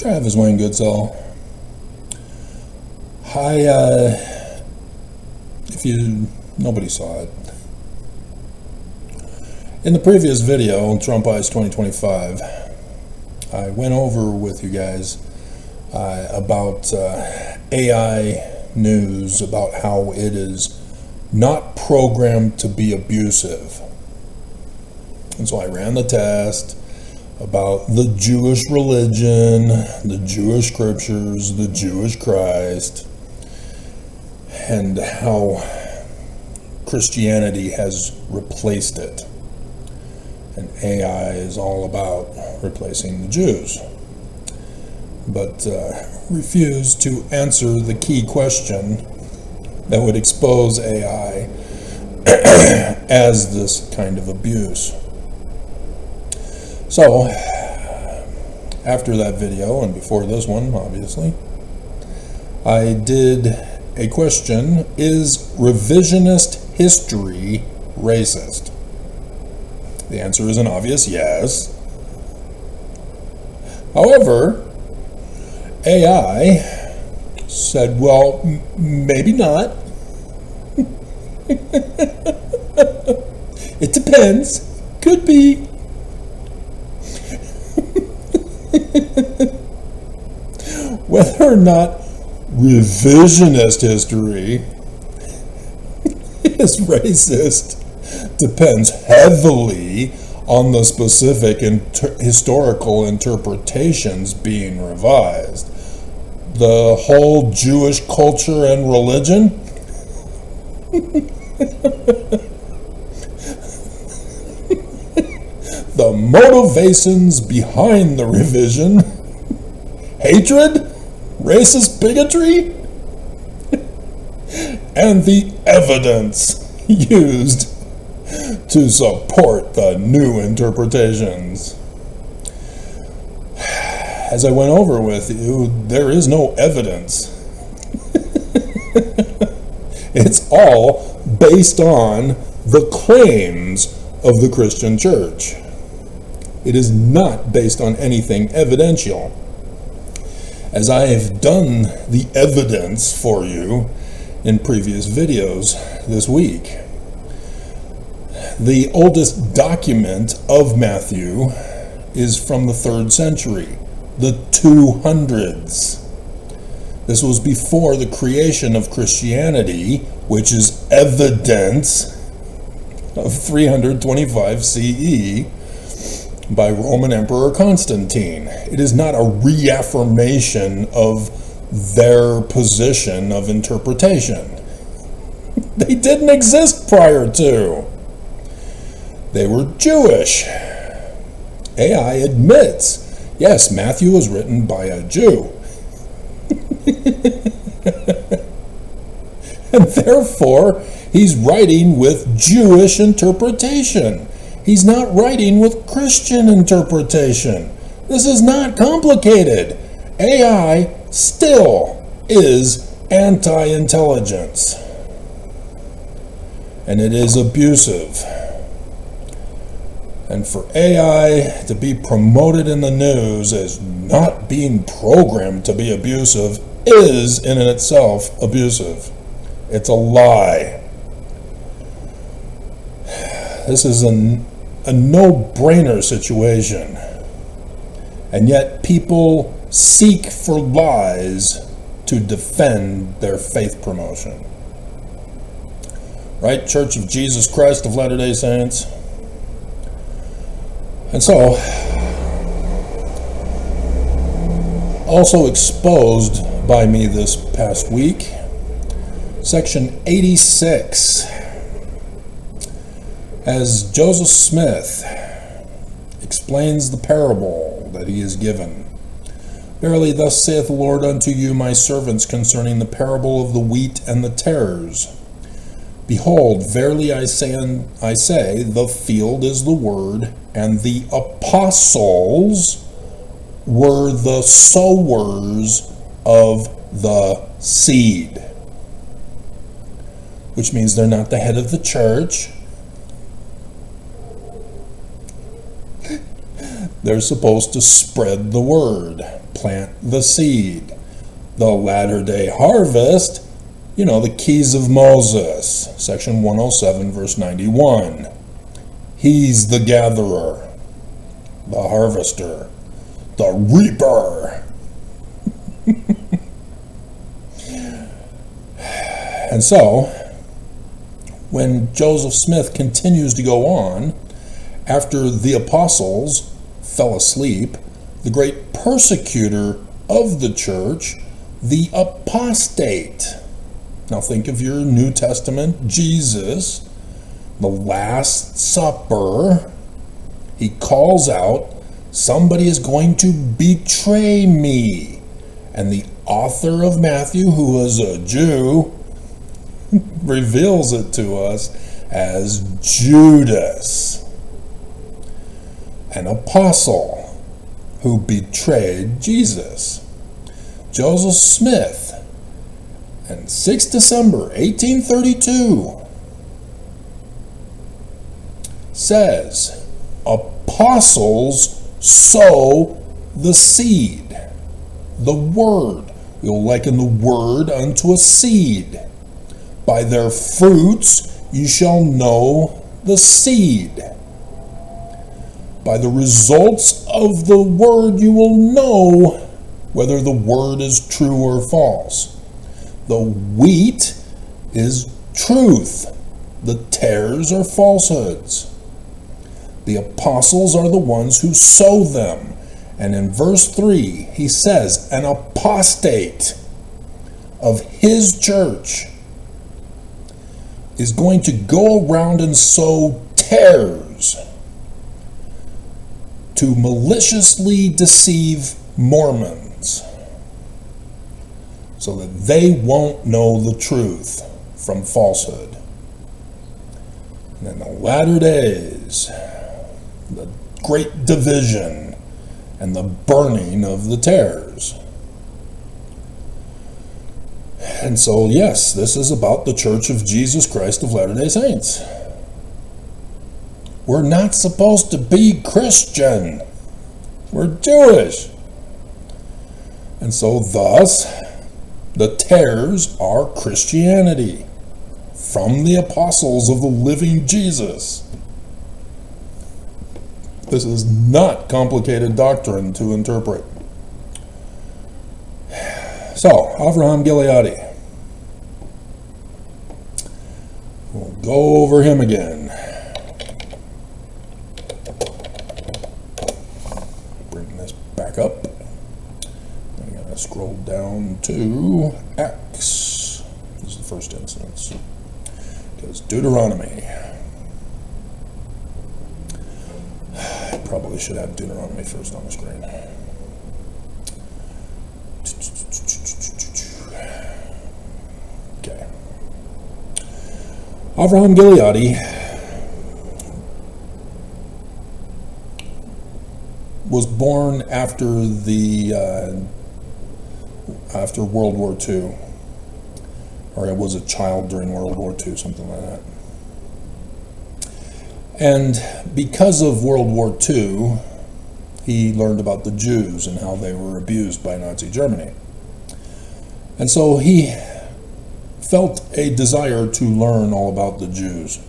Travis Wayne Goodsell. Nobody saw it. In the previous video, Trump Eyes 2025, I went over with you guys about AI news, about how it is not programmed to be abusive. And so I ran the test about the Jewish religion, the Jewish scriptures, the Jewish Christ, and how Christianity has replaced it. And AI is all about replacing the Jews. But refused to answer the key question that would expose AI as this kind of abuse. So, after that video, and before this one, obviously, I did a question: is revisionist history racist? The answer is an obvious yes. However, AI said, well, maybe not. It depends. Could be. Whether or not revisionist history is racist depends heavily on the specific historical interpretations being revised. The whole Jewish culture and religion? The motivations behind the revision? Hatred? Racist bigotry? And the evidence used to support the new interpretations. As I went over with you, there is no evidence. It's all based on the claims of the Christian church. It is not based on anything evidential. As I have done the evidence for you in previous videos this week, the oldest document of Matthew is from the 3rd century, the 200s. This was before the creation of Christianity, which is evidence of 325 CE by Roman Emperor Constantine. It is not a reaffirmation of their position of interpretation. They didn't exist prior to. They were Jewish. AI admits, yes, Matthew was written by a Jew. And therefore, he's writing with Jewish interpretation. He's not writing with Christian interpretation. This is not complicated. AI still is anti-intelligence. And it is abusive. And for AI to be promoted in the news as not being programmed to be abusive is in and itself abusive. It's a lie. This is a no-brainer situation. And yet people seek for lies to defend their faith promotion. Right? Church of Jesus Christ of Latter-day Saints. And so, also exposed by me this past week, section 86, as Joseph Smith explains the parable that he is given. Verily, thus saith the Lord unto you, my servants, concerning the parable of the wheat and the tares. Behold, verily I say, the field is the word, and the apostles were the sowers of the seed. Which means they're not the head of the church. They're supposed to spread the word, plant the seed. The latter-day harvest, the keys of Moses, section 107, verse 91. He's the gatherer, the harvester, the reaper. And so, when Joseph Smith continues to go on, after the apostles fell asleep, the great persecutor of the church, the apostate. Now think of your New Testament Jesus, the Last Supper. He calls out, somebody is going to betray me. And the author of Matthew, who was a Jew, reveals it to us as Judas, an apostle who betrayed Jesus. Joseph Smith, and 6 December 1832, says, apostles sow the seed, the word. You'll liken the word unto a seed. By their fruits you shall know the seed. By the results of the word you will know whether the word is true or false. The wheat is truth. The tares are falsehoods. The apostles are the ones who sow them. And in verse 3, he says, an apostate of his church is going to go around and sow tares to maliciously deceive Mormons so that they won't know the truth from falsehood. And in the latter days, the great division and the burning of the tares. And so, yes, this is about the Church of Jesus Christ of Latter-day Saints. We're not supposed to be Christian. We're Jewish. And so, thus, the tares are Christianity from the apostles of the living Jesus. This is not complicated doctrine to interpret. So, Avraham Gileadi. We'll go over him again. Bring this back up. I'm going to scroll down to Acts. This is the first instance. Because Deuteronomy. I probably should have Deuteronomy first on the screen. Okay. Avraham Gileadi was born after after World War II, or it was a child during World War II, something like that. And because of World War II, he learned about the Jews and how they were abused by Nazi Germany. And so he felt a desire to learn all about the Jews.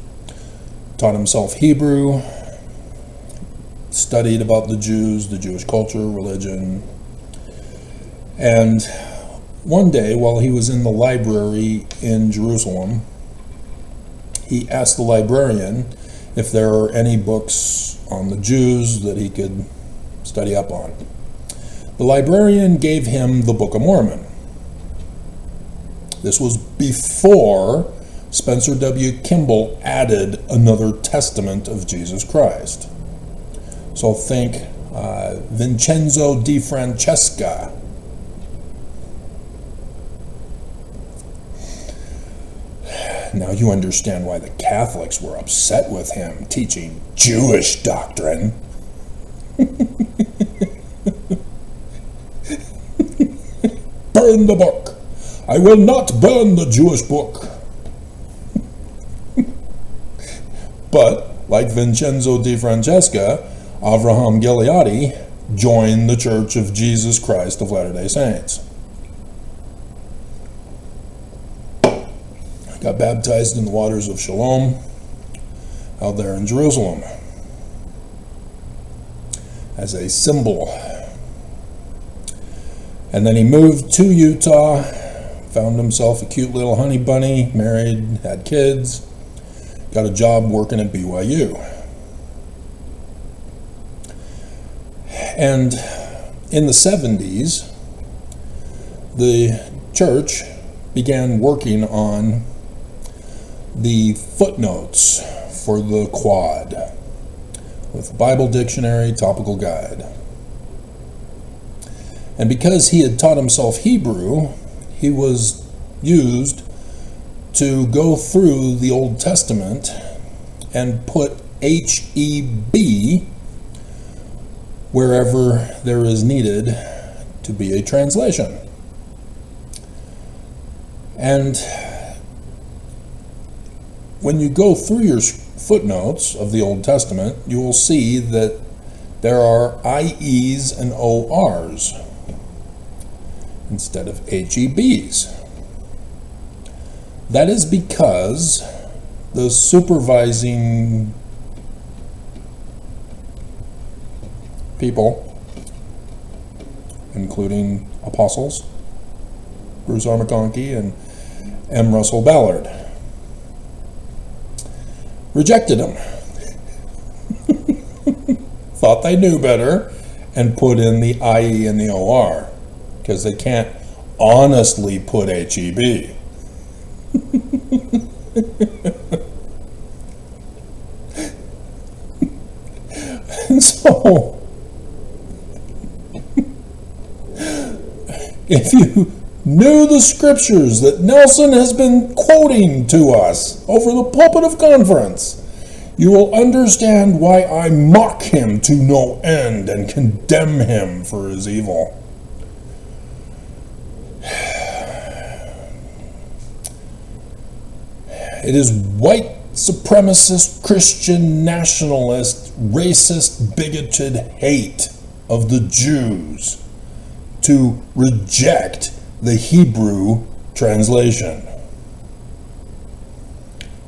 Taught himself Hebrew, studied about the Jews, the Jewish culture, religion. And one day, while he was in the library in Jerusalem, he asked the librarian if there are any books on the Jews that he could study up on. The librarian gave him the Book of Mormon. This was before Spencer W. Kimball added another testament of Jesus Christ. So think Vincenzo di Francesca. Now you understand why the Catholics were upset with him teaching Jewish doctrine. Burn the book. I will not burn the Jewish book. But, like Vincenzo di Francesca, Avraham Gileadi joined the Church of Jesus Christ of Latter-day Saints. Got baptized in the waters of Shalom out there in Jerusalem as a symbol. And then he moved to Utah, found himself a cute little honey bunny, married, had kids, got a job working at BYU. And in the 70s, the church began working on the footnotes for the quad with Bible dictionary, topical guide. And because he had taught himself Hebrew, he was used to go through the Old Testament and put HEB wherever there is needed to be a translation. And when you go through your footnotes of the Old Testament, you will see that there are IEs and ORs instead of HEBs. That is because the supervising people, including apostles, Bruce R. McConkie and M. Russell Ballard, rejected him. Thought they knew better and put in the IE and the OR because they can't honestly put HEB. And so if you knew the scriptures that Nelson has been quoting to us over the pulpit of conference, you will understand why I mock him to no end and condemn him for his evil. It is white supremacist, Christian nationalist, racist, bigoted hate of the Jews to reject the Hebrew translation.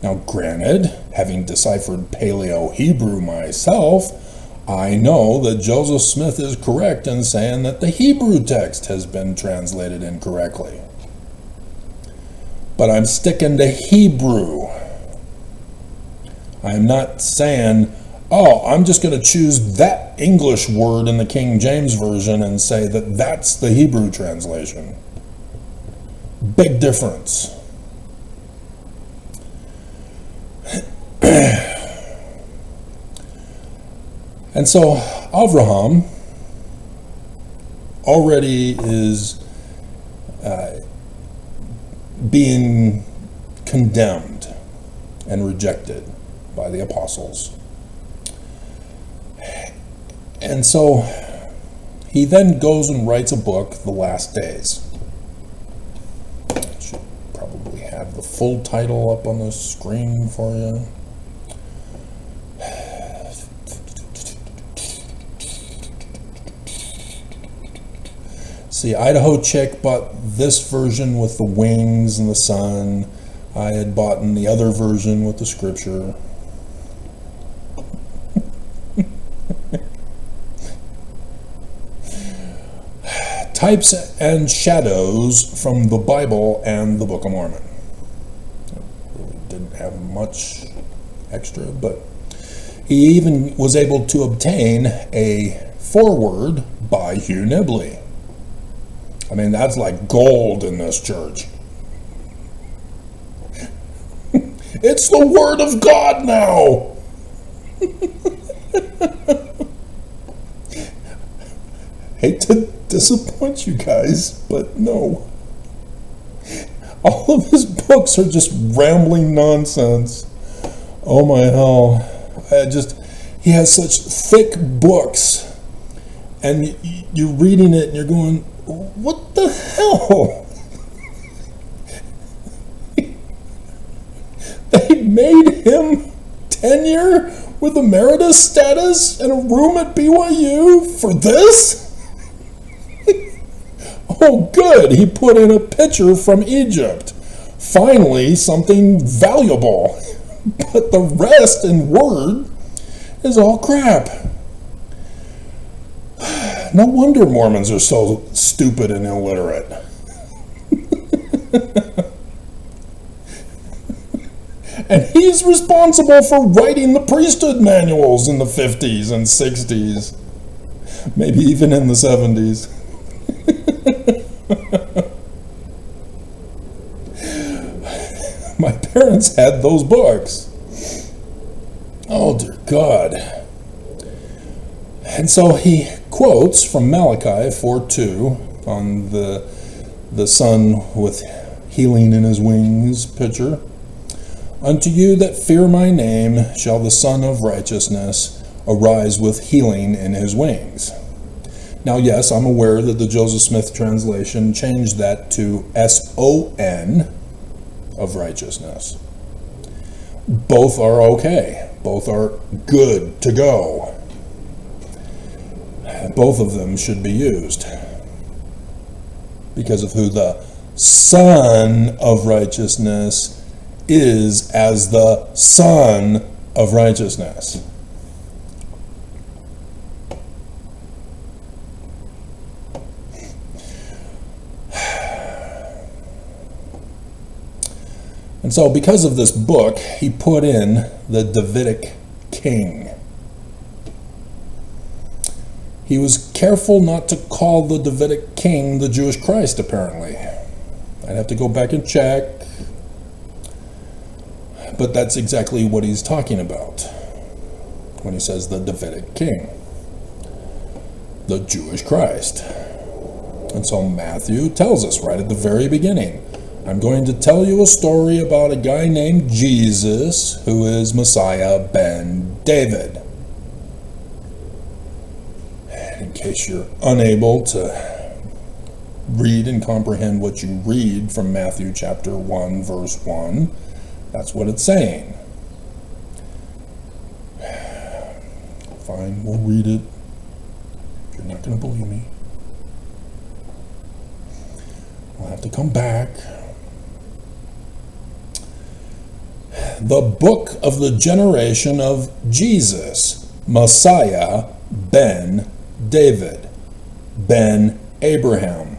Now, granted, having deciphered Paleo-Hebrew myself, I know that Joseph Smith is correct in saying that the Hebrew text has been translated incorrectly. But I'm sticking to Hebrew. I'm not saying, oh, I'm just going to choose that English word in the King James Version and say that that's the Hebrew translation. Big difference. And so Avraham already is being condemned and rejected by the apostles. And so he then goes and writes a book, The Last Days. I should probably have the full title up on the screen for you. See, Idaho Chick bought this version with the wings and the sun. I had bought the other version with the scripture. Types and shadows from the Bible and the Book of Mormon. Really didn't have much extra, but he even was able to obtain a foreword by Hugh Nibley. I mean, that's like gold in this church. It's the Word of God now. Hate to disappoint you guys, but no. All of his books are just rambling nonsense. Oh my hell. He has such thick books, and you're reading it and you're going, what the hell? They made him tenure with emeritus status and a room at BYU for this? Oh, good, he put in a picture from Egypt. Finally, something valuable. But the rest in Word is all crap. No wonder Mormons are so stupid and illiterate. And he's responsible for writing the priesthood manuals in the 50s and 60s. Maybe even in the 70s. My parents had those books. Oh, dear God. And so he quotes from Malachi 4:2 on the son with healing in his wings picture. Unto you that fear my name shall the Son of Righteousness arise with healing in his wings. Now, yes, I'm aware that the Joseph Smith translation changed that to S-O-N of righteousness. Both are okay. Both are good to go. Both of them should be used because of who the Son of Righteousness is as the Son of Righteousness. And so because of this book, he put in the Davidic king. He was careful not to call the Davidic king the Jewish Christ, apparently. I'd have to go back and check. But that's exactly what he's talking about when he says the Davidic king, the Jewish Christ. And so Matthew tells us right at the very beginning, I'm going to tell you a story about a guy named Jesus who is Messiah ben David. And in case you're unable to read and comprehend what you read from Matthew chapter 1, verse 1, that's what it's saying. Fine, we'll read it. You're not going to believe me. We'll have to come back. The book of the generation of Jesus, Messiah ben David, ben Abraham.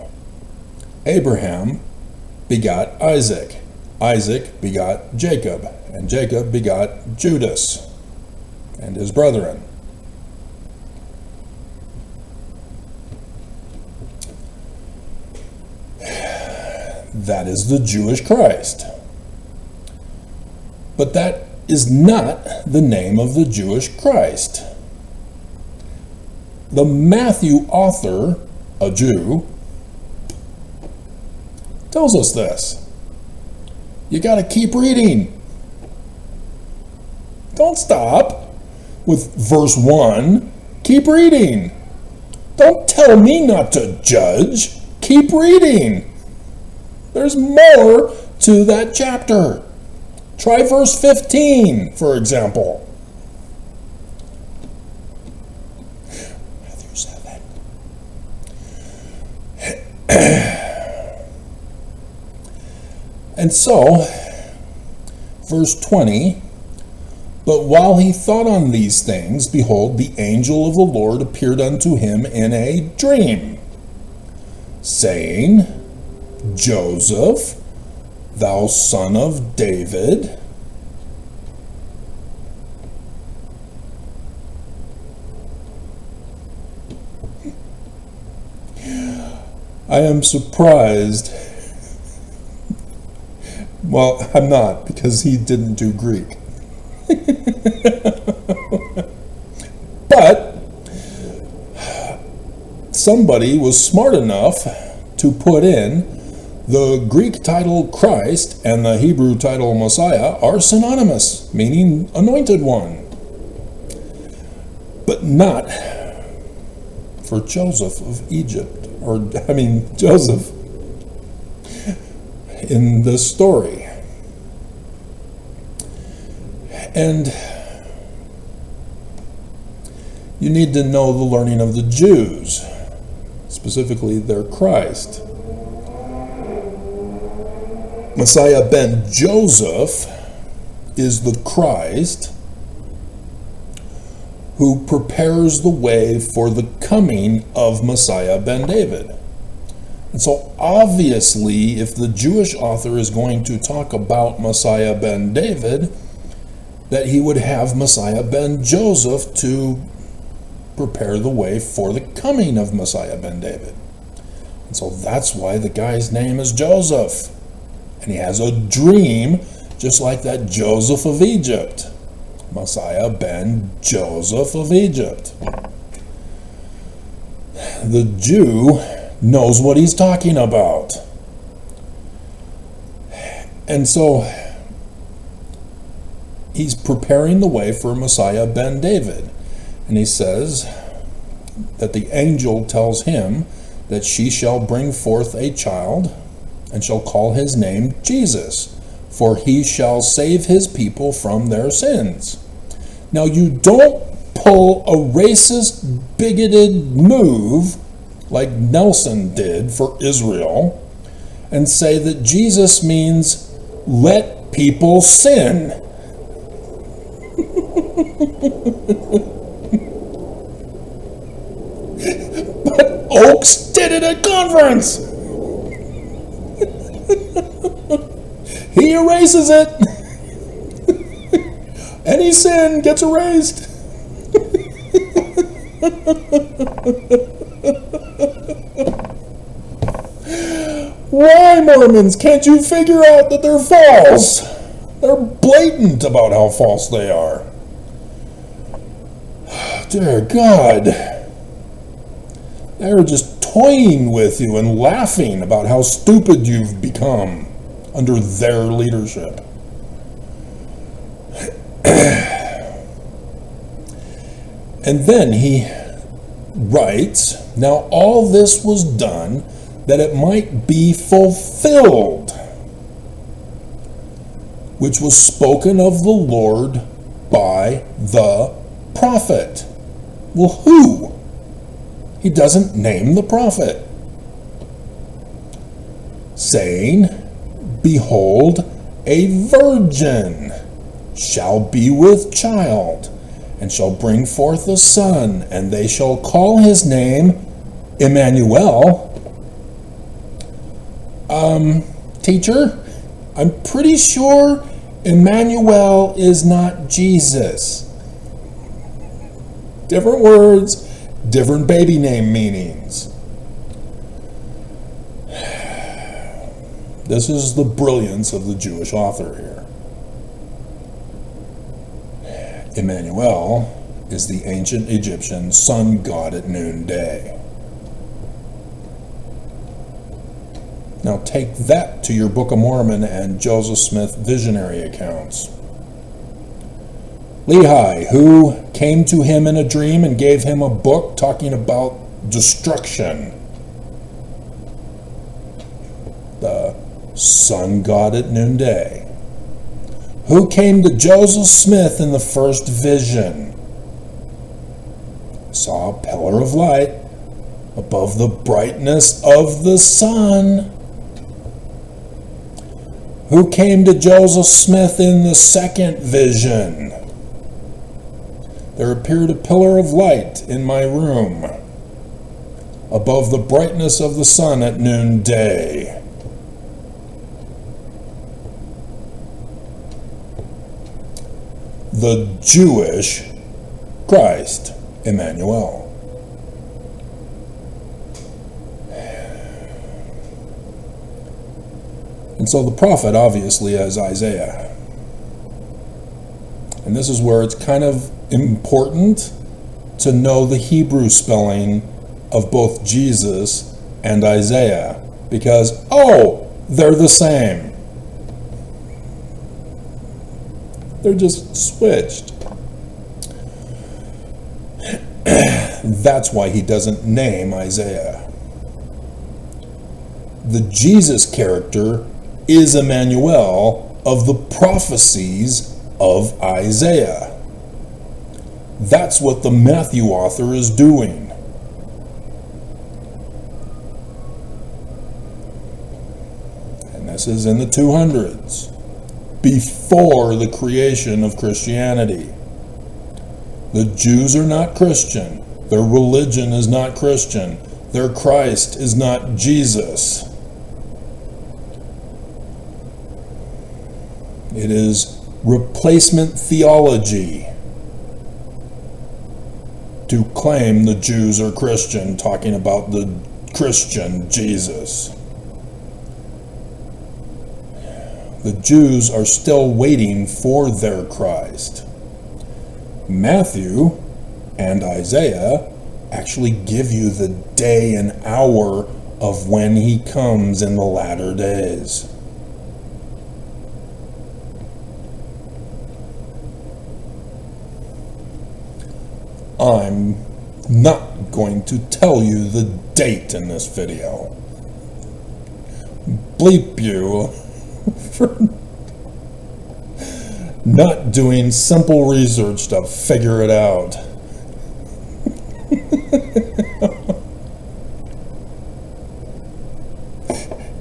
Abraham begot Isaac. Isaac begot Jacob, and Jacob begot Judas and his brethren. That is the Jewish Christ. But that is not the name of the Jewish Christ. The Matthew author, a Jew, tells us this. You got to keep reading. Don't stop with verse 1. Keep reading. Don't tell me not to judge. Keep reading. There's more to that chapter. Try verse 15, for example. Matthew 7. And so, verse 20, but while he thought on these things, behold, the angel of the Lord appeared unto him in a dream, saying, Joseph, thou son of David, I am surprised. Well, I'm not, because he didn't do Greek. But somebody was smart enough to put in the Greek title Christ and the Hebrew title Messiah are synonymous, meaning anointed one. But not for Joseph of Egypt, Joseph in this story. And you need to know the learning of the Jews, specifically their Christ. Messiah ben Joseph is the Christ who prepares the way for the coming of Messiah ben David. And so obviously, if the Jewish author is going to talk about Messiah ben David, that he would have Messiah ben Joseph to prepare the way for the coming of Messiah ben David. And so that's why the guy's name is Joseph. And he has a dream, just like that Joseph of Egypt. Messiah ben Joseph of Egypt. The Jew knows what he's talking about. And so he's preparing the way for Messiah ben David. And he says that the angel tells him that she shall bring forth a child and shall call his name Jesus, for he shall save his people from their sins. Now, you don't pull a racist, bigoted move like Nelson did for Israel and say that Jesus means let people sin. But Oaks did it at conference. He erases it. Any sin gets erased. Why, Mormons, can't you figure out that they're false? They're blatant about how false they are. Dear God. They're just toying with you and laughing about how stupid you've become under their leadership. And then he writes, now all this was done that it might be fulfilled, which was spoken of the Lord by the prophet. Well, who? He doesn't name the prophet. Saying, behold, a virgin shall be with child, and shall bring forth a son, and they shall call his name Emmanuel. Teacher, I'm pretty sure Emmanuel is not Jesus. Different words, different baby name meanings. This is the brilliance of the Jewish author here. Emmanuel is the ancient Egyptian sun god at noonday. Now take that to your Book of Mormon and Joseph Smith visionary accounts. Lehi, who came to him in a dream and gave him a book talking about destruction. The sun god at noonday. Who came to Joseph Smith in the first vision? Saw a pillar of light above the brightness of the sun. Who came to Joseph Smith in the second vision? There appeared a pillar of light in my room above the brightness of the sun at noonday. The Jewish Christ, Emmanuel. And so the prophet obviously is Isaiah. And this is where it's kind of important to know the Hebrew spelling of both Jesus and Isaiah, because, oh, they're the same. They're just switched. That's why he doesn't name Isaiah. The Jesus character is Emmanuel of the prophecies of Isaiah. That's what the Matthew author is doing. And this is in the 200s, before the creation of Christianity. The Jews are not Christian. Their religion is not Christian. Their Christ is not Jesus. It is replacement theology to claim the Jews are Christian, talking about the Christian Jesus. The Jews are still waiting for their Christ. Matthew and Isaiah actually give you the day and hour of when he comes in the latter days. I'm not going to tell you the date in this video. Bleep you for not doing simple research to figure it out.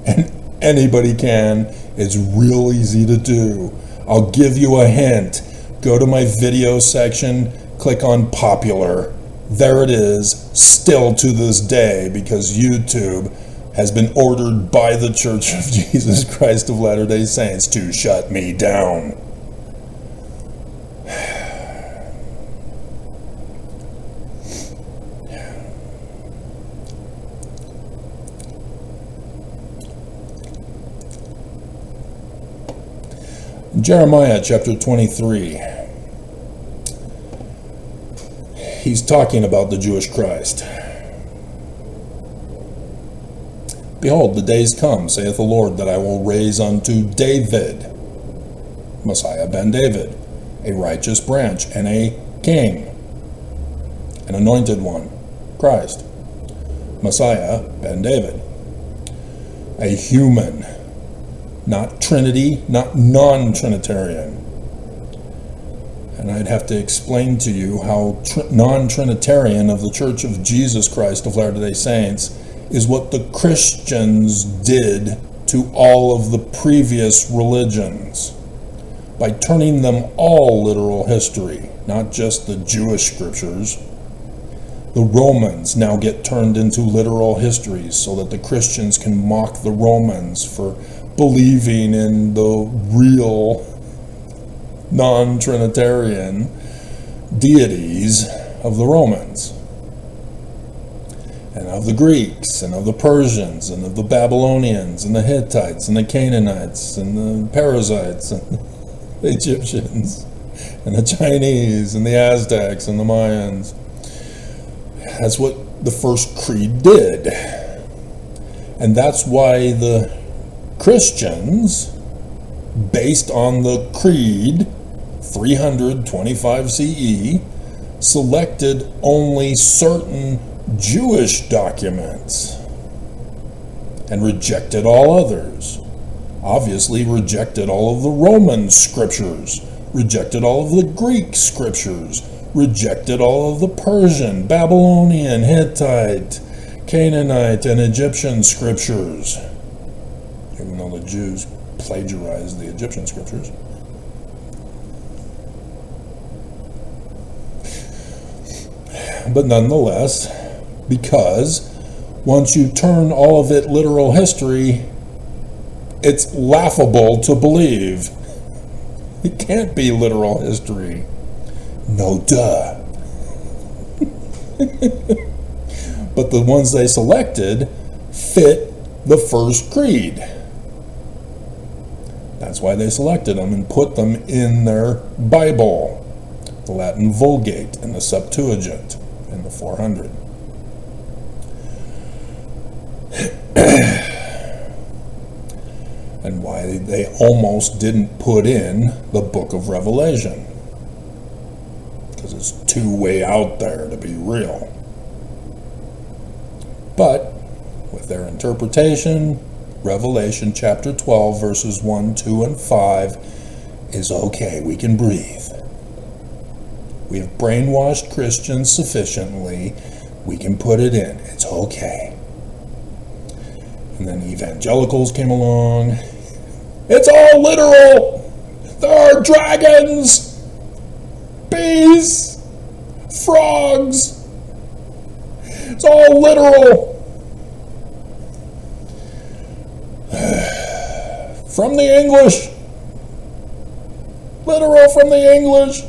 And anybody can. It's real easy to do. I'll give you a hint. Go to my video section, click on popular. There it is, still to this day, because YouTube has been ordered by the Church of Jesus Christ of Latter-day Saints to shut me down. Jeremiah chapter 23. He's talking about the Jewish Christ. Behold, the days come, saith the Lord, that I will raise unto David, Messiah ben David, a righteous branch, and a king, an anointed one, Christ, Messiah ben David, a human, not Trinity, not non-Trinitarian. And I'd have to explain to you how non-Trinitarian of the Church of Jesus Christ of Latter-day Saints is what the Christians did to all of the previous religions by turning them all literal history, not just the Jewish scriptures. The Romans now get turned into literal histories so that the Christians can mock the Romans for believing in the real non-Trinitarian deities of the Romans, and of the Greeks, and of the Persians, and of the Babylonians, and the Hittites, and the Canaanites, and the Perizzites, and the Egyptians, and the Chinese, and the Aztecs, and the Mayans. That's what the first creed did. And that's why the Christians, based on the creed 325 CE, selected only certain Jewish documents and rejected all others. Obviously rejected all of the Roman scriptures, rejected all of the Greek scriptures, rejected all of the Persian, Babylonian, Hittite, Canaanite, and Egyptian scriptures, even though the Jews plagiarized the Egyptian scriptures. But nonetheless, because once you turn all of it literal history, it's laughable to believe. It can't be literal history. No duh. But the ones they selected fit the first creed. That's why they selected them and put them in their Bible, the Latin Vulgate and the Septuagint in the 400. And why they almost didn't put in the book of Revelation, because it's too way out there to be real. But with their interpretation, Revelation chapter 12 verses 1, 2, and 5 is okay. We can breathe. We have brainwashed Christians sufficiently. We can put it in. It's okay. And then evangelicals came along. It's all literal. There are dragons, bees, frogs. It's all literal. From the English. Literal from the English.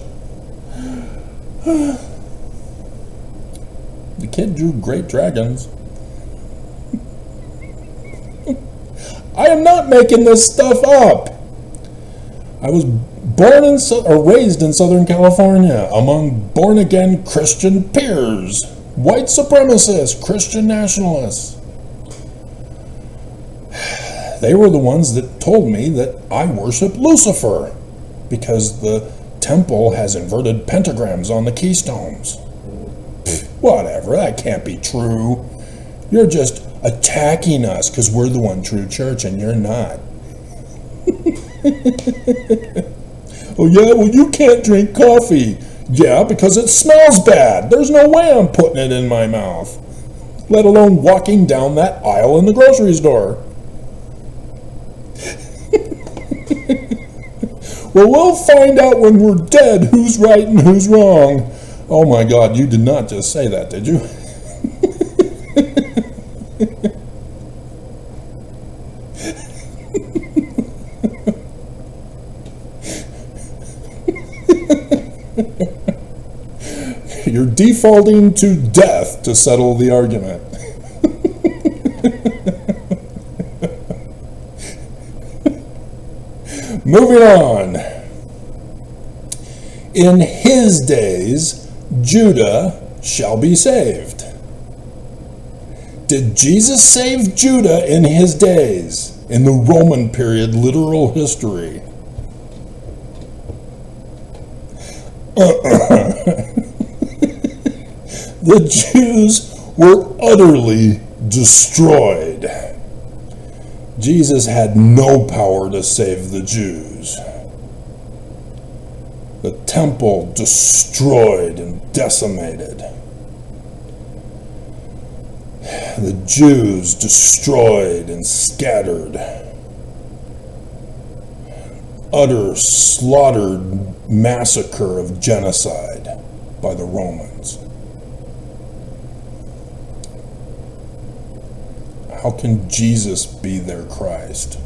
The kid drew great dragons. I am not making this stuff up. I was born or raised in Southern California among born-again Christian peers, white supremacists, Christian nationalists. They were the ones that told me that I worship Lucifer because the temple has inverted pentagrams on the keystones. Whatever, that can't be true. You're just attacking us because we're the one true church and you're not. Oh yeah, well you can't drink coffee. Yeah, because it smells bad. There's no way I'm putting it in my mouth, let alone walking down that aisle in the grocery store. Well, we'll find out when we're dead who's right and who's wrong. Oh my God, you did not just say that, did you? You're defaulting to death to settle the argument. Moving on. In his days, Judah shall be saved. Did Jesus save Judah in his days, in the Roman period, literal history? The Jews were utterly destroyed. Jesus had no power to save the Jews. The temple destroyed and decimated. The Jews destroyed and scattered. Utter slaughtered massacre of genocide by the Romans. How can Jesus be their Christ?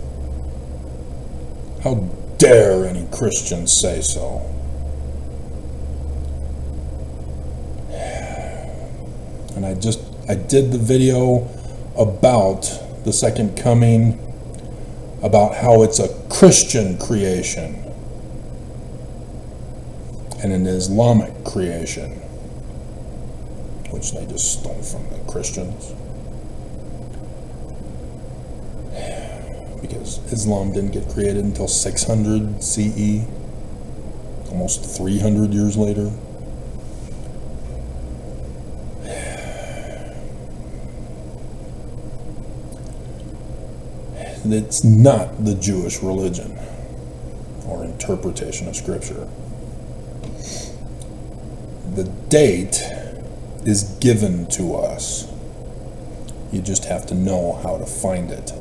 How dare any Christian say so? And I did the video about the second coming, about how it's a Christian creation and an Islamic creation, which they just stole from the Christians. Because Islam didn't get created until 600 CE, almost 300 years later. It's not the Jewish religion or interpretation of Scripture. The date is given to us. You just have to know how to find it.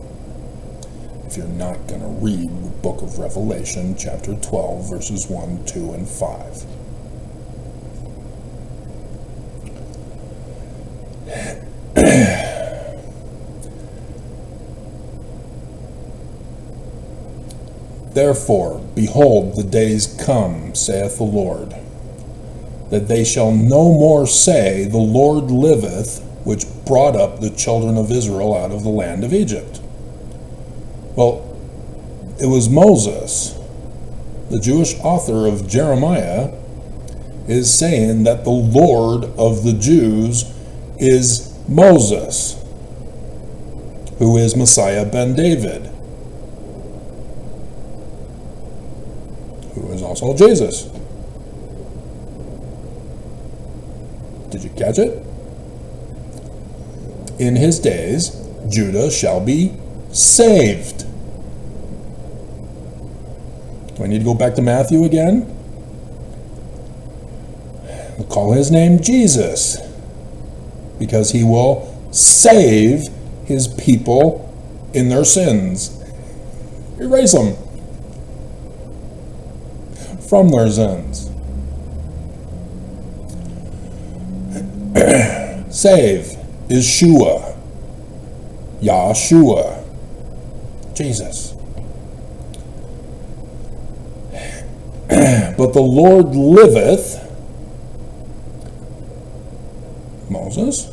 If you're not going to read the book of Revelation, chapter 12, verses 1, 2, and 5. Therefore, behold, the days come, saith the Lord, that they shall no more say, the Lord liveth, which brought up the children of Israel out of the land of Egypt. Well, it was Moses. The Jewish author of Jeremiah is saying that the Lord of the Jews is Moses, who is Messiah ben David, who is also Jesus. Did you catch it? In his days, Judah shall be saved. Do I need to go back to Matthew again? We'll call his name Jesus, because he will save his people in their sins. Erase them from their sins. Save is Shua, Yahshua, Jesus. But the Lord liveth, Moses,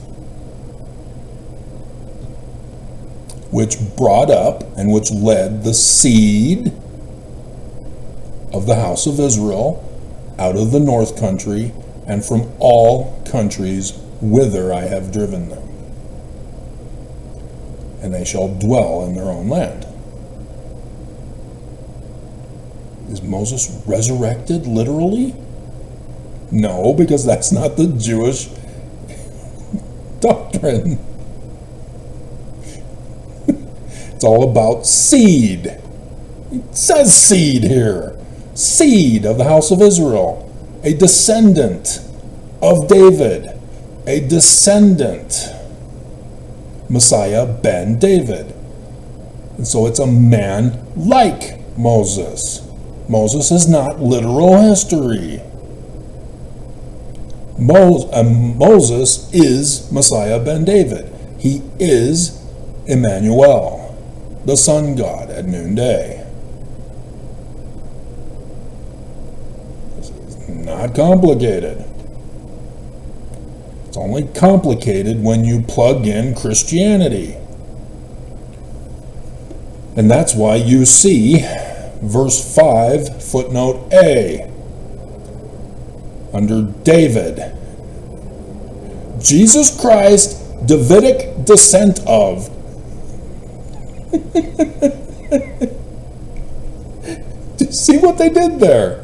which brought up and which led the seed of the house of Israel out of the north country and from all countries whither I have driven them. And they shall dwell in their own land. Is Moses resurrected literally? No, because that's not the Jewish doctrine. It's all about seed. It says seed here. Seed of the house of Israel. A descendant of David. A descendant. Messiah ben David. And so it's a man like Moses. Moses is not literal history. Moses is Messiah ben David. He is Emmanuel, the sun god at noonday. This is not complicated. It's only complicated when you plug in Christianity. And that's why you see verse 5, footnote A, under David. Jesus Christ, Davidic descent of. See what they did there?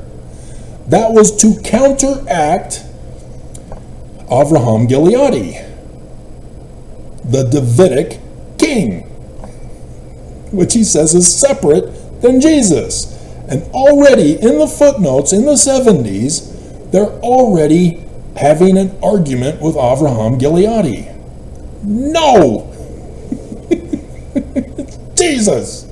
That was to counteract Avraham Gileadi, the Davidic king, which he says is separate than Jesus. And already in the footnotes in the 70s, they're already having an argument with Avraham Gileadi. No! Jesus!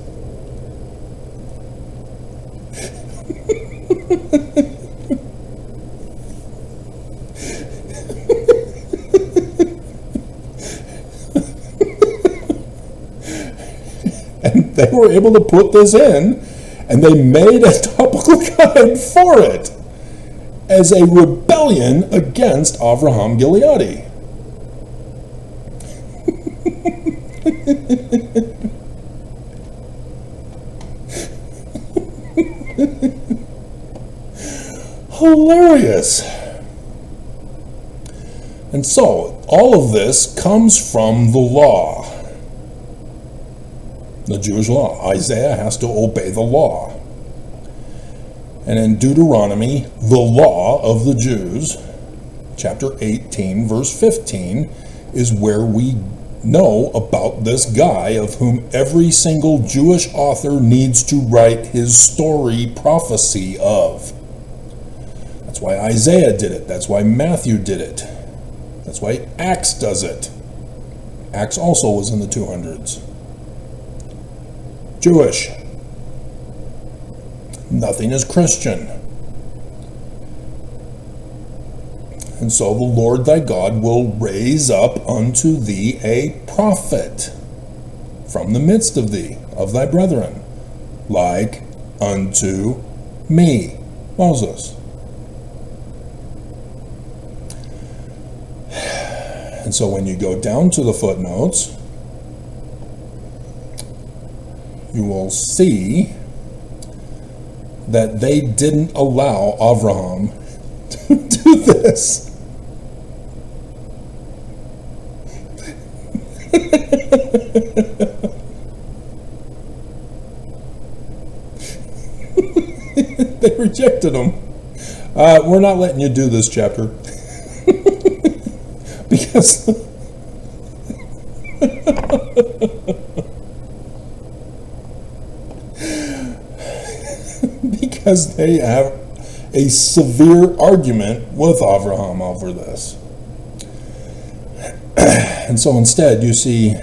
And they were able to put this in, and they made a topical guide for it as a rebellion against Avraham Gileadi. Hilarious. And so, all of this comes from the law. The Jewish law. Isaiah has to obey the law. And in Deuteronomy, the law of the Jews, chapter 18, verse 15, is where we know about this guy of whom every single Jewish author needs to write his story prophecy of. That's why Isaiah did it. That's why Matthew did it. That's why Acts does it. Acts also was in the 200s. Jewish. Nothing is Christian. And so the Lord thy God will raise up unto thee a prophet from the midst of thee, of thy brethren, like unto me, Moses. And so when you go down to the footnotes, you will see that they didn't allow Avraham to do this. They rejected him. We're not letting you do this chapter. Because because they a severe argument with Avraham over this. And so instead you see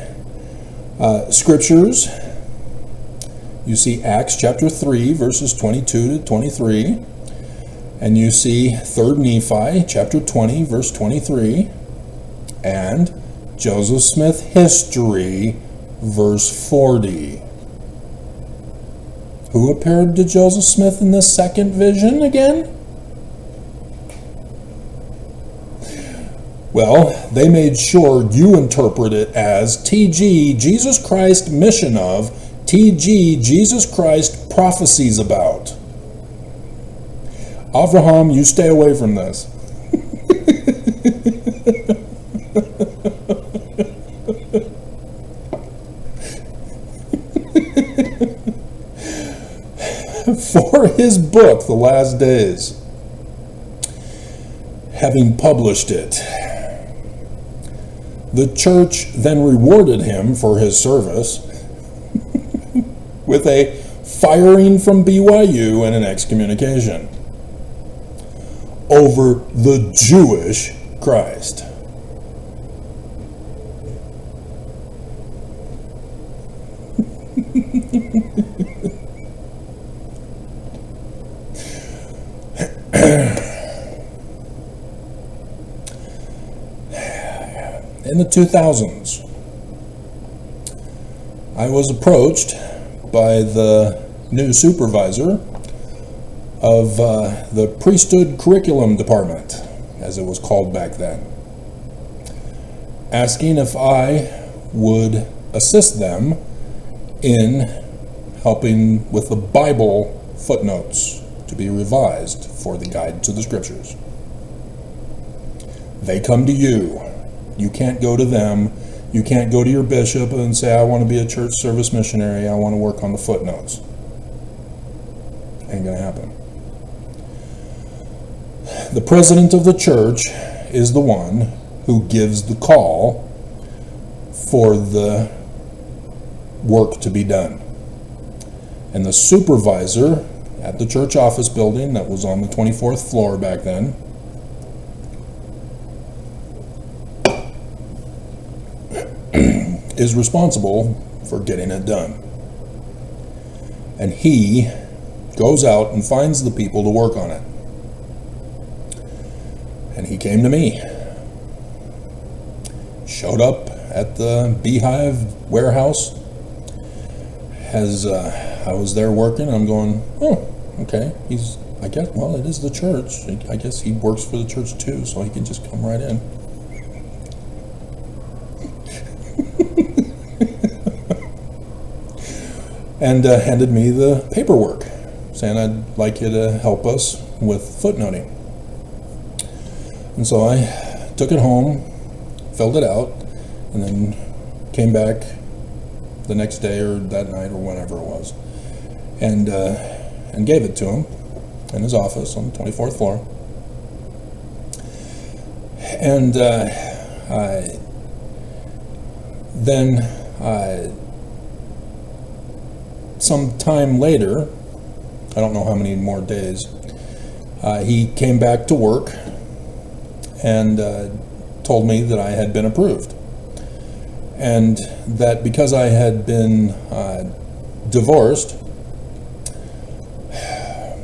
scriptures. You see Acts chapter 3 verses 22 to 23, and you see 3 Nephi chapter 20 verse 23, and Joseph Smith history verse 40. Who appeared to Joseph Smith in this second vision again? Well, they made sure you interpret it as TG, Jesus Christ mission of, TG, Jesus Christ prophecies about. Avraham, you stay away from this. For his book, The Last Days, having published it, the church then rewarded him for his service with a firing from BYU and an excommunication over the Jewish Christ. In the 2000s, I was approached by the new supervisor of the priesthood curriculum department, as it was called back then, asking if I would assist them in helping with the Bible footnotes to be revised for the guide to the scriptures. They come to you. You can't go to them. You can't go to your bishop and say, I want to be a church service missionary. I want to work on the footnotes. Ain't going to happen. The president of the church is the one who gives the call for the work to be done. And the supervisor at the church office building that was on the 24th floor back then is responsible for getting it done. And he goes out and finds the people to work on it. And he came to me. Showed up at the Beehive warehouse as I was there working. I'm going, oh, okay. I guess, well, it is the church. I guess he works for the church too, so he can just come right in. And handed me the paperwork, saying I'd like you to help us with footnoting. And so I took it home, filled it out, and then came back the next day or that night or whenever it was, and gave it to him in his office on the 24th floor. And some time later, I don't know how many more days, he came back to work and told me that I had been approved, and that because I had been divorced,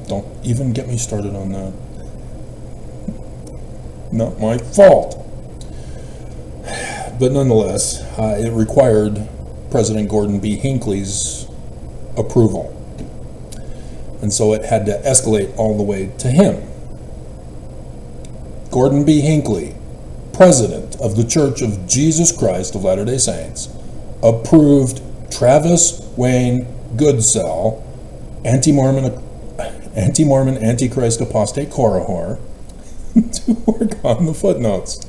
don't even get me started on that, not my fault, but nonetheless, it required President Gordon B. Hinckley's approval. And so it had to escalate all the way to him. Gordon B. Hinckley, President of the Church of Jesus Christ of Latter-day Saints, approved Travis Wayne Goodsell, anti-Mormon, Antichrist, apostate, Korihor, to work on the footnotes.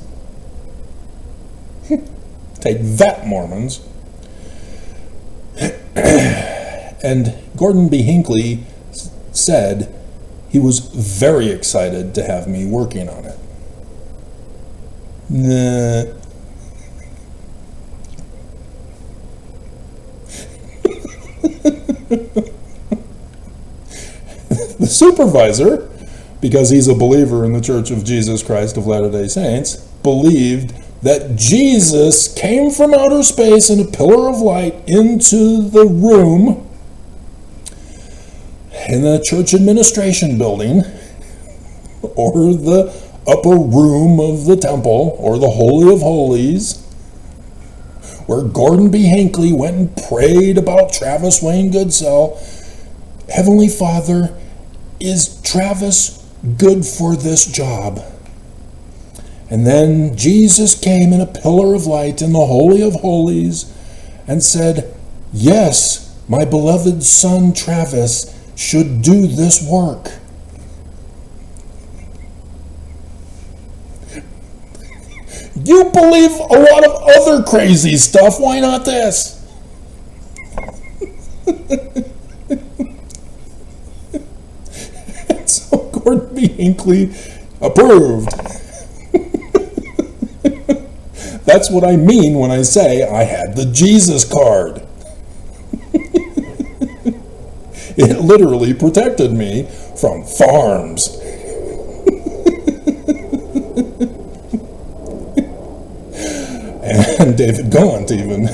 Take that, Mormons. And Gordon B. Hinckley said he was very excited to have me working on it. Nah. The supervisor because he's a believer in the Church of Jesus Christ of Latter-day Saints, believed that Jesus came from outer space in a pillar of light into the room in the church administration building, or the upper room of the temple, or the Holy of Holies, where Gordon B. Hinckley went and prayed about Travis Wayne Goodsell. Heavenly Father, is Travis good for this job? And then Jesus came in a pillar of light in the Holy of Holies and said, yes, my beloved son Travis should do this work. You believe a lot of other crazy stuff, why not this? And so Gordon B. Hinckley approved. That's what I mean when I say I had the Jesus card. It literally protected me from farms. And David Gaunt even.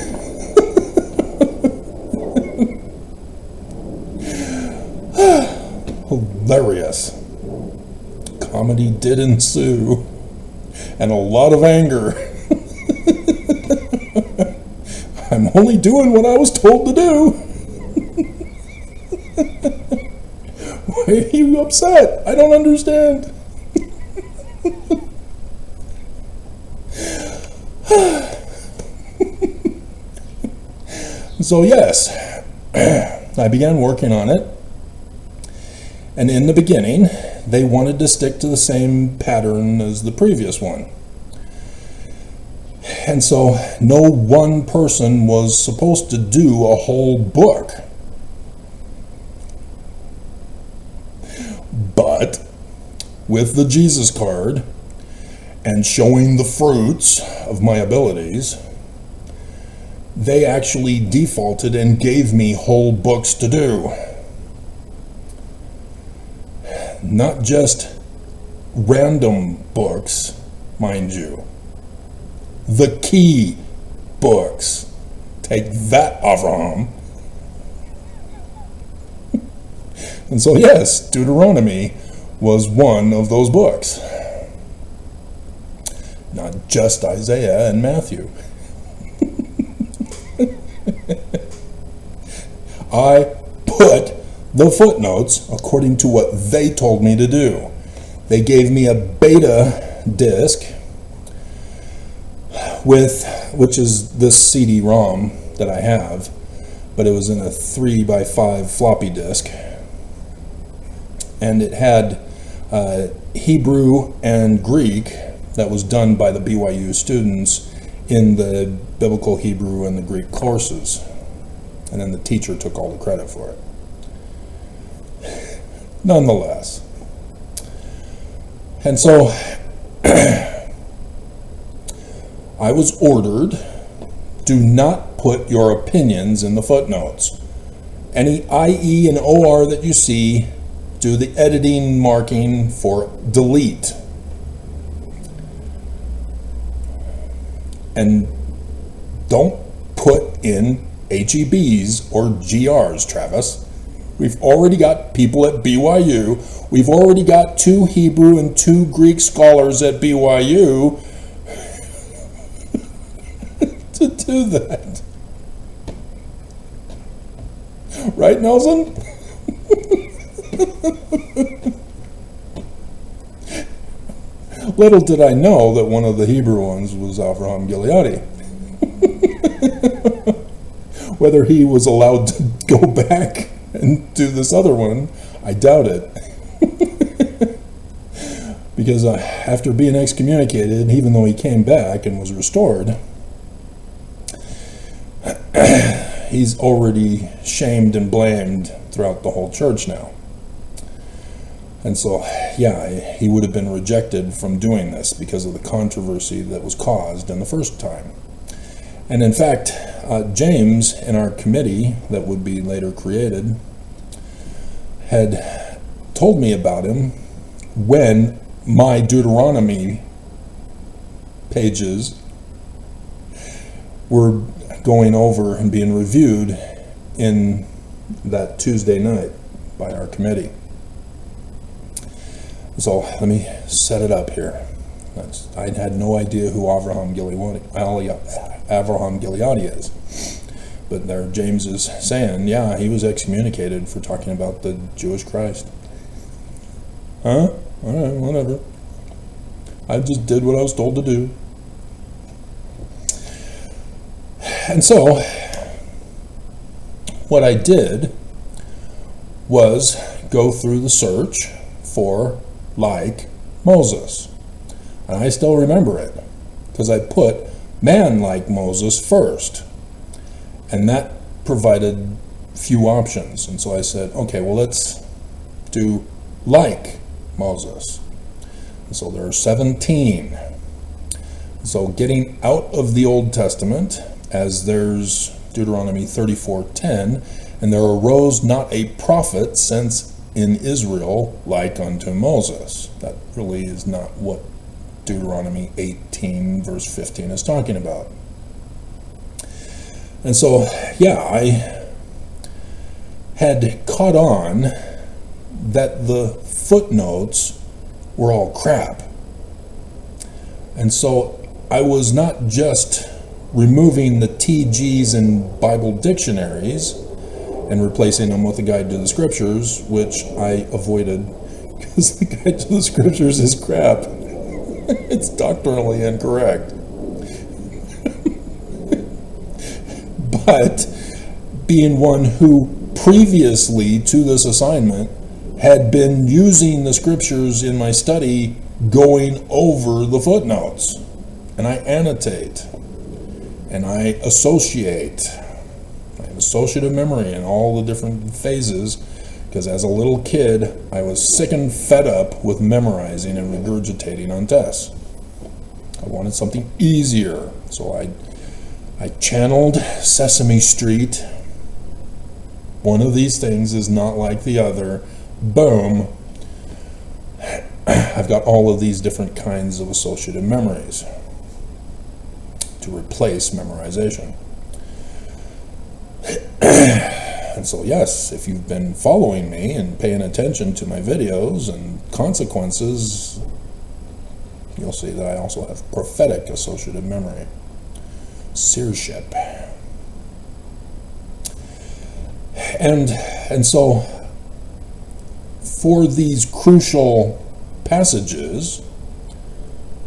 Hilarious. Comedy did ensue, and a lot of anger. I'm only doing what I was told to do. Why are you upset? I don't understand. So yes, I began working on it, and in the beginning they wanted to stick to the same pattern as the previous one. And so no one person was supposed to do a whole book. But with the Jesus card and showing the fruits of my abilities, they actually defaulted and gave me whole books to do. Not just random books, mind you. The key books. Take that, Avraham. And so yes, Deuteronomy was one of those books. Not just Isaiah and Matthew. I put the footnotes according to what they told me to do. They gave me a beta disc which is this CD-ROM that I have, but it was in a 3x5 floppy disk, and it had Hebrew and Greek that was done by the BYU students in the Biblical Hebrew and the Greek courses, and then the teacher took all the credit for it. Nonetheless, and so I was ordered, do not put your opinions in the footnotes. Any IE and OR that you see, do the editing marking for delete. And don't put in HEBs or GRs, Travis. We've already got people at BYU. We've already got 2 Hebrew and 2 Greek scholars at BYU to do that. Right, Nelson? Little did I know that one of the Hebrew ones was Avraham Gileadi. Whether he was allowed to go back and do this other one, I doubt it. Because after being excommunicated, even though he came back and was restored, he's already shamed and blamed throughout the whole church now. And so, yeah, he would have been rejected from doing this because of the controversy that was caused in the first time. And in fact, James, in our committee that would be later created, had told me about him when my Deuteronomy pages were going over and being reviewed in that Tuesday night by our committee. So let me set it up here. I had no idea who Avraham Gileadi is. But there James is saying, yeah, he was excommunicated for talking about the Jewish Christ. Huh? All right, whatever. I just did what I was told to do. And so, what I did was go through the search for like Moses. And I still remember it, because I put man like Moses first. And that provided few options. And so I said, okay, well, let's do like Moses. And so there are 17. So getting out of the Old Testament, as there's Deuteronomy 34:10, and there arose not a prophet since in Israel like unto Moses. That really is not what Deuteronomy 18 verse 15 is talking about. And so, yeah, I had caught on that the footnotes were all crap. And so I was not just removing the TGs in Bible dictionaries and replacing them with a guide to the scriptures, which I avoided because the guide to the scriptures is crap. It's doctrinally incorrect. But being one who previously to this assignment had been using the scriptures in my study, going over the footnotes, and I annotate and I associate. I have associative memory in all the different phases, because as a little kid I was sick and fed up with memorizing and regurgitating on tests. I wanted something easier, so I channeled Sesame Street. One of these things is not like the other. Boom. I've got all of these different kinds of associative memories to replace memorization. And so, yes, if you've been following me and paying attention to my videos and consequences, you'll see that I also have prophetic associative memory. Seership. And so for these crucial passages,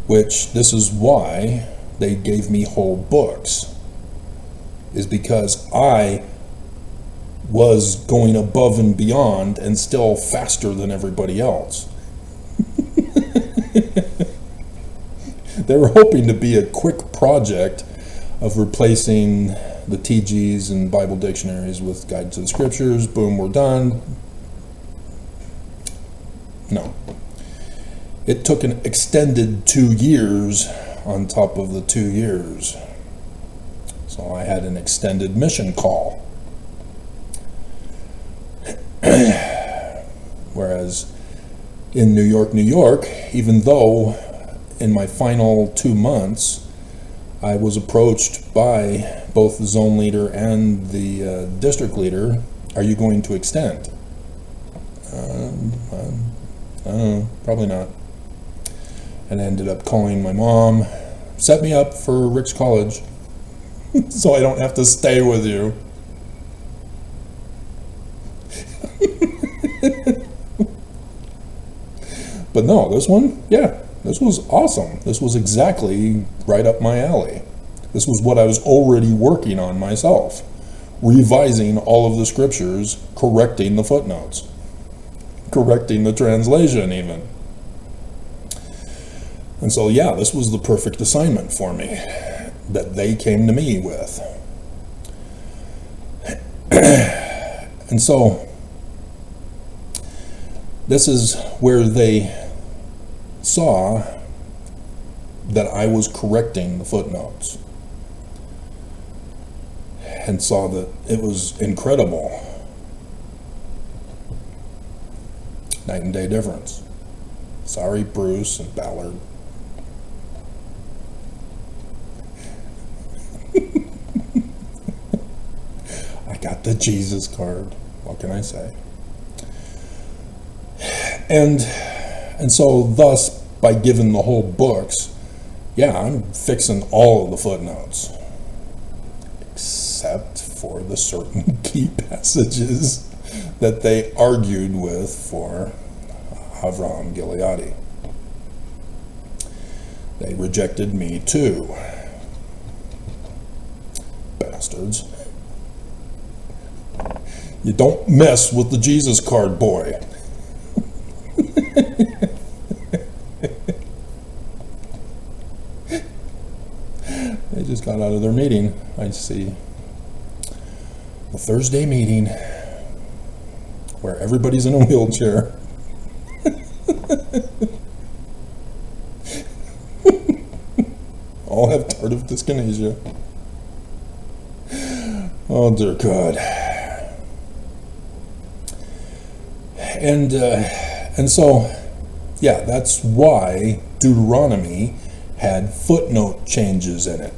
which this is why they gave me whole books, is because I was going above and beyond and still faster than everybody else. They were hoping to be a quick project of replacing the TGs and Bible dictionaries with Guide to the Scriptures. Boom, we're done. No. It took an extended 2 years on top of the 2 years. So I had an extended mission call. Whereas in New York, even though in my final 2 months I was approached by both the zone leader and the district leader, are you going to extend? I don't know, probably not. And I ended up calling my mom, set me up for Rick's College so I don't have to stay with you. But no, this one, yeah, this was awesome. This was exactly right up my alley. This was what I was already working on myself, revising all of the scriptures, correcting the footnotes, correcting the translation even. And so, yeah, this was the perfect assignment for me that they came to me with. And so, this is where they saw that I was correcting the footnotes and saw that it was incredible. Night and day difference. Sorry, Bruce and Ballard. I got the Jesus card. What can I say? And so thus, by giving the whole books, yeah, I'm fixing all of the footnotes. Except for the certain key passages that they argued with for Avraham Gileadi. They rejected me too. Bastards. You don't mess with the Jesus card, boy. They just got out of their meeting. I see the Thursday meeting where everybody's in a wheelchair. All have tardive dyskinesia. Oh dear God. And so, yeah, that's why Deuteronomy had footnote changes in it.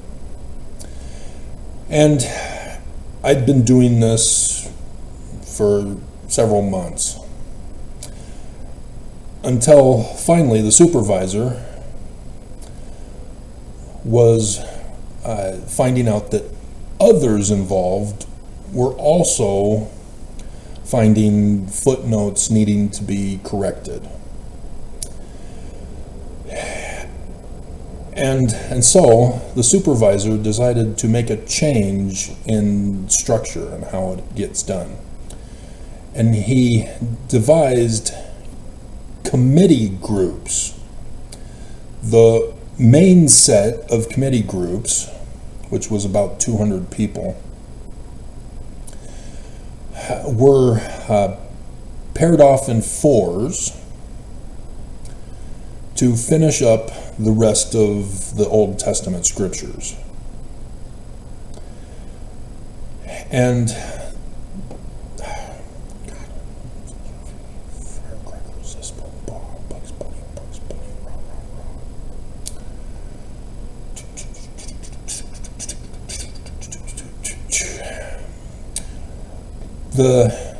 And I'd been doing this for several months until finally the supervisor was finding out that others involved were also finding footnotes needing to be corrected. And so the supervisor decided to make a change in structure and how it gets done. And he devised committee groups. The main set of committee groups, which was about 200 people, were paired off in fours to finish up the rest of the Old Testament scriptures. And the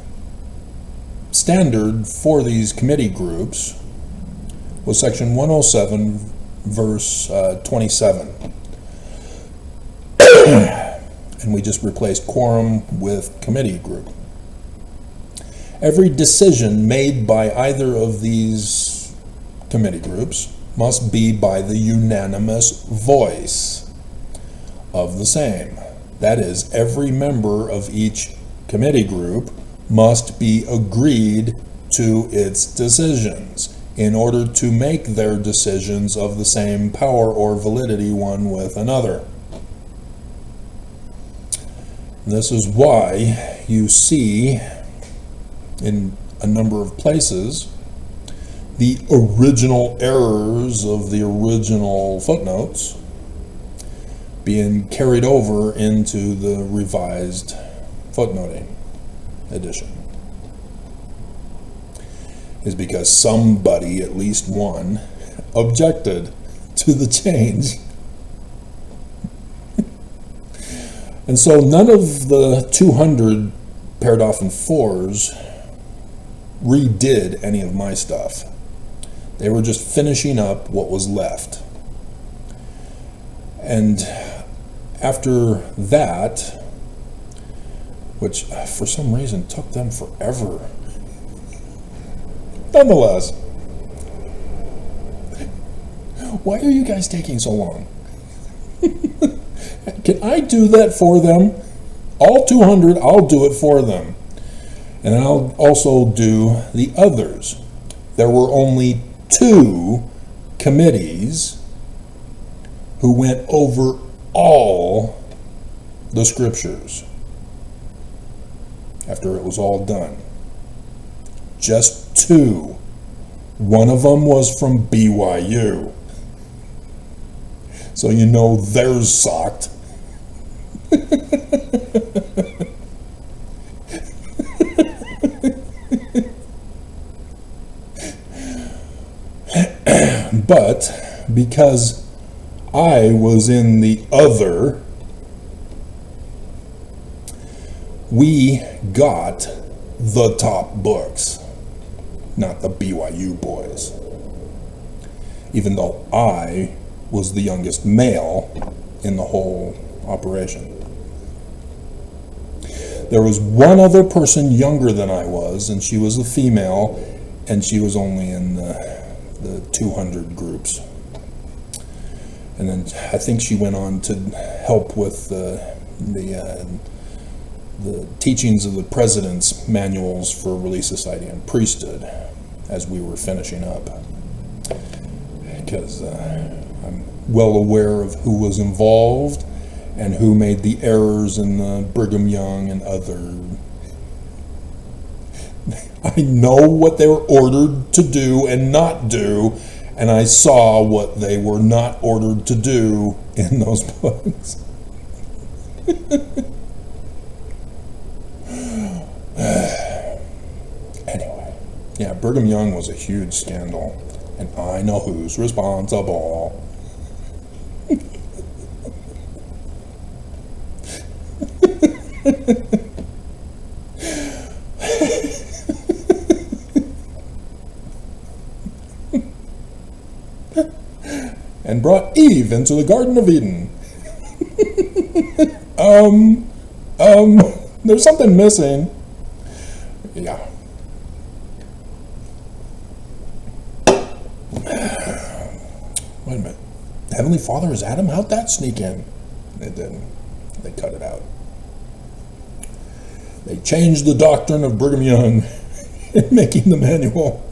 standard for these committee groups was section 107, verse 27. And we just replaced quorum with committee group. Every decision made by either of these committee groups must be by the unanimous voice of the same. That is, every member of each committee group must be agreed to its decisions in order to make their decisions of the same power or validity one with another. This is why you see in a number of places the original errors of the original footnotes being carried over into the revised footnoting edition. Is because somebody, at least one, objected to the change. And so none of the 200 paired off in fours redid any of my stuff. They were just finishing up what was left. And after that, which for some reason took them forever, nonetheless, why are you guys taking so long? Can I do that for them? All 200, I'll do it for them. And I'll also do the others. There were only 2 committees who went over all the scriptures after it was all done. Just 2. One of them was from BYU. So you know theirs sucked. But because I was in the other, we got the top books, not the BYU boys. Even though I was the youngest male in the whole operation. There was one other person younger than I was, and she was a female, and she was only in the 200 groups. And then I think she went on to help with the teachings of the President's manuals for Relief Society and Priesthood as we were finishing up. Because I'm well aware of who was involved and who made the errors in the Brigham Young and other. I know what they were ordered to do and not do, and I saw what they were not ordered to do in those books. Anyway, yeah, Brigham Young was a huge scandal, and I know who's responsible. And brought Eve into the Garden of Eden. There's something missing. Yeah. Wait a minute. Heavenly Father is Adam? How'd that sneak in? It didn't. They cut it out. They changed the doctrine of Brigham Young in making the manual.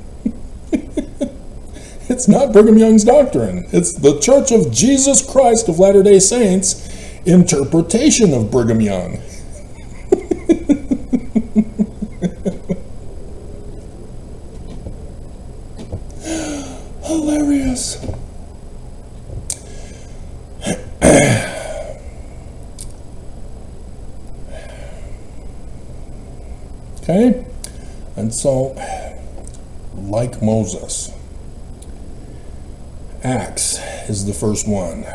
It's not Brigham Young's doctrine. It's the Church of Jesus Christ of Latter-day Saints' interpretation of Brigham Young. Hilarious. Okay? And so, like Moses, Acts is the first one.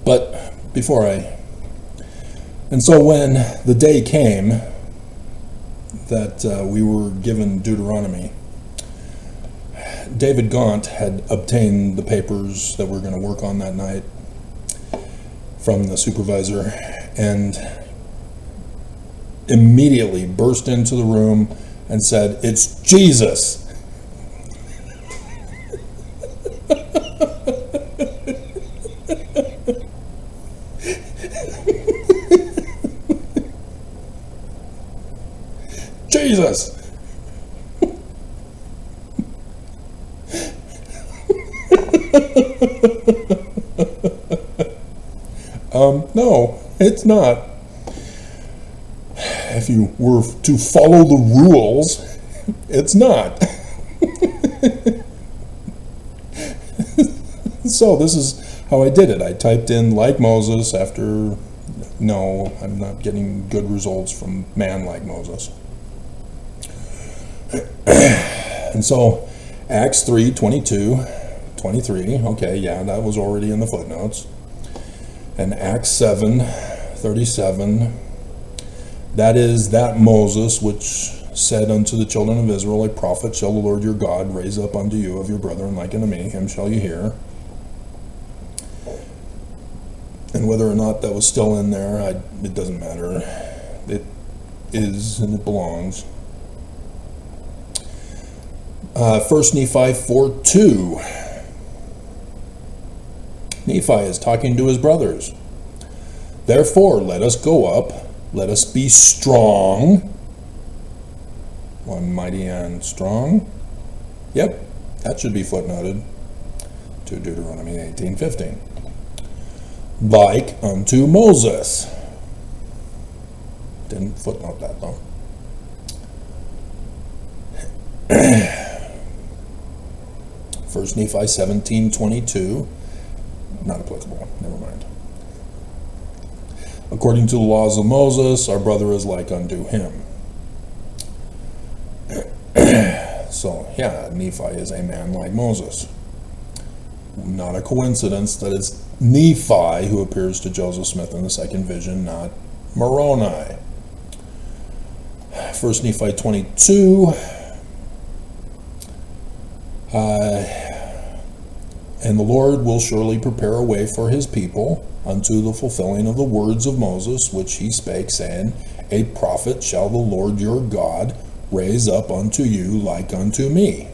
But before and so when the day came that we were given Deuteronomy, David Gaunt had obtained the papers that we're going to work on that night from the supervisor, and immediately burst into the room and said, "It's Jesus." Jesus. No, it's not. If you were to follow the rules, it's not. So this is how I did it. I typed in like Moses after, no, I'm not getting good results from man like Moses. And so Acts 3:22-23, okay, yeah, that was already in the footnotes. And Acts 7:37, that is that Moses which said unto the children of Israel, a prophet shall the Lord your God raise up unto you of your brethren like unto me, him shall you hear. And whether or not that was still in there, it doesn't matter. It is and it belongs. 1 Nephi 4:2. Nephi is talking to his brothers. Therefore, let us go up, let us be strong. One mighty and strong. Yep, that should be footnoted to Deuteronomy 18:15. Like unto Moses. Didn't footnote that though. 1 Nephi 17:22. Not applicable. Never mind. According to the laws of Moses, our brother is like unto him. So, yeah, Nephi is a man like Moses. Not a coincidence that it's Nephi who appears to Joseph Smith in the second vision, not Moroni. 1 Nephi 22. And the Lord will surely prepare a way for his people unto the fulfilling of the words of Moses, which he spake, saying, A prophet shall the Lord your God raise up unto you like unto me.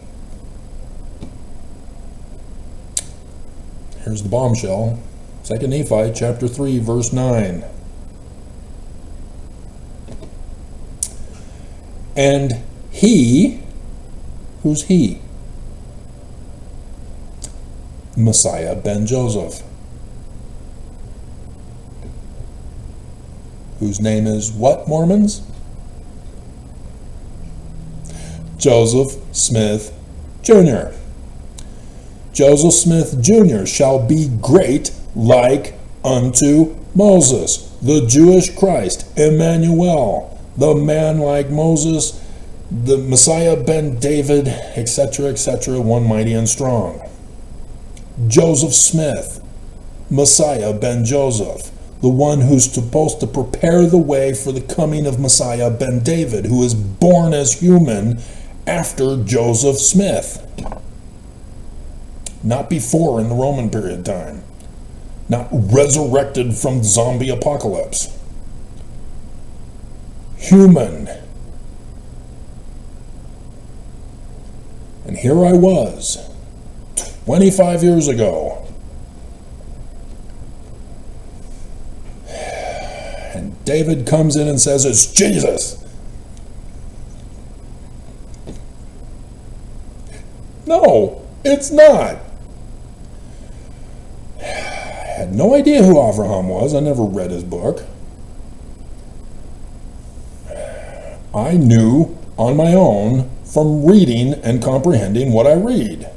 Here's the bombshell. 2 Nephi chapter 3, verse 9. And he, who's he? Messiah ben Joseph, whose name is what, Mormons? Joseph Smith Jr. Joseph Smith Jr. shall be great like unto Moses, the Jewish Christ, Emmanuel, the man like Moses, the Messiah ben David, etc., etc., one mighty and strong. Joseph Smith, Messiah ben Joseph, the one who's supposed to prepare the way for the coming of Messiah ben David, who is born as human after Joseph Smith. Not before in the Roman period time. Not resurrected from zombie apocalypse. Human. And here I was, 25 years ago, and David comes in and says, it's Jesus. No, it's not. I had no idea who Avraham was. I never read his book. I knew on my own from reading and comprehending what I read.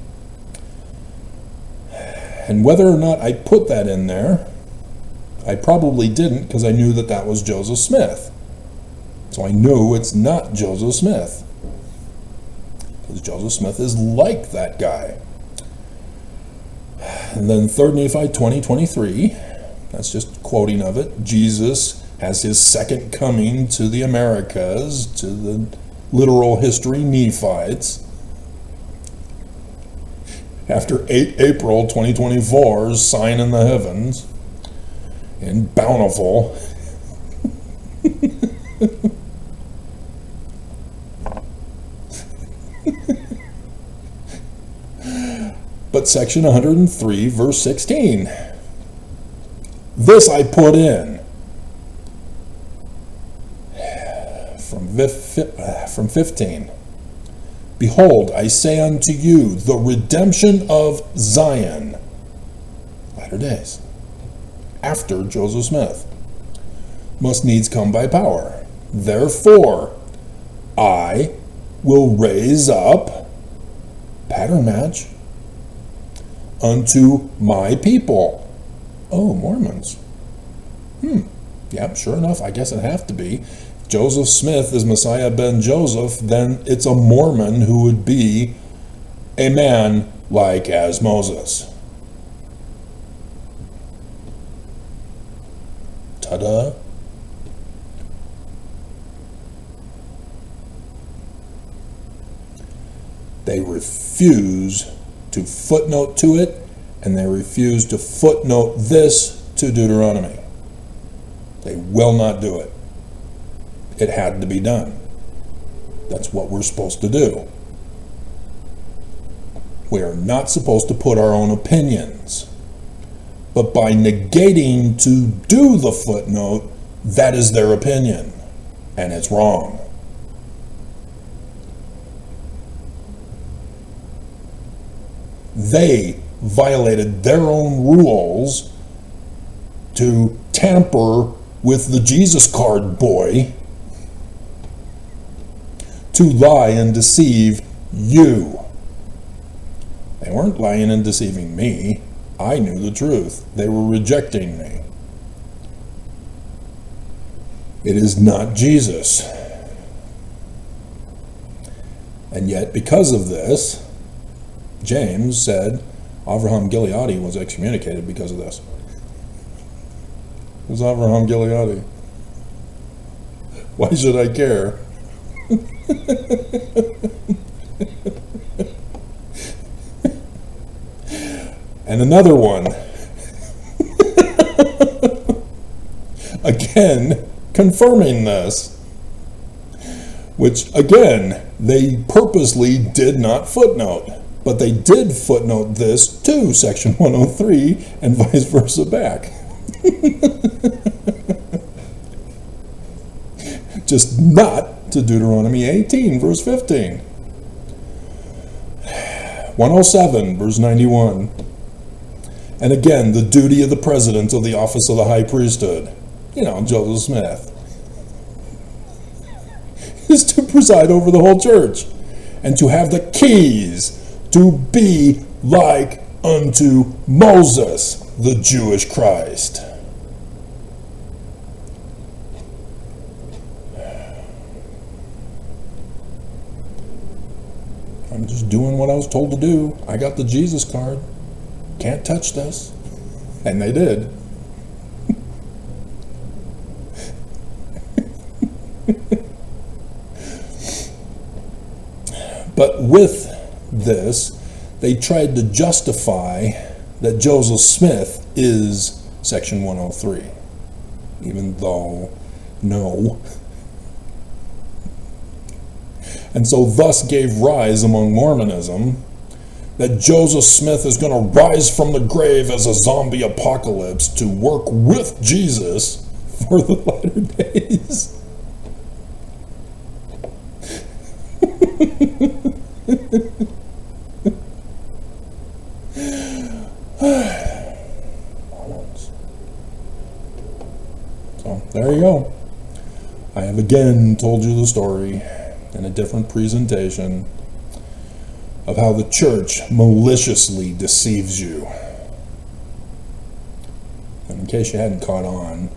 And whether or not I put that in there, I probably didn't, because I knew that that was Joseph Smith. So I knew it's not Joseph Smith, because Joseph Smith is like that guy. And then 3 Nephi 20:23, that's just quoting of it. Jesus has his second coming to the Americas, to the literal history Nephites, after April 2024's sign in the heavens, and bountiful. But section 103, verse 16. This I put in from 15. Behold, I say unto you, the redemption of Zion, latter days, after Joseph Smith, must needs come by power. Therefore, I will raise up, pattern match, unto my people. Oh, Mormons. Yep, sure enough, I guess it'd have to be. Joseph Smith is Messiah ben Joseph, then it's a Mormon who would be a man like as Moses. Ta-da. They refuse to footnote to it, and they refuse to footnote this to Deuteronomy. They will not do it. It had to be done. That's what we're supposed to do. We are not supposed to put our own opinions. But by negating to do the footnote, that is their opinion. And it's wrong. They violated their own rules to tamper with the Jesus card boy, to lie and deceive you. They weren't lying and deceiving me. I knew the truth. They were rejecting me. It is not Jesus. And yet, because of this, James said Avraham Gileadi was excommunicated because of this. Who's Avraham Gileadi? Why should I care? And another one. Again, confirming this. Which, again, they purposely did not footnote. But they did footnote this to Section 103 and vice versa back. Just not to Deuteronomy 18, verse 15. 107, verse 91. And again, the duty of the president of the office of the high priesthood, Joseph Smith, is to preside over the whole church and to have the keys to be like unto Moses, the Jewish Christ. I'm just doing what I was told to do. I got the Jesus card. Can't touch this. And they did. But with this, they tried to justify that Joseph Smith is Section 103, even though no. And so thus gave rise among Mormonism that Joseph Smith is going to rise from the grave as a zombie apocalypse to work with Jesus for the latter days. So there you go. I have again told you the story in a different presentation of how the church maliciously deceives you. And in case you hadn't caught on,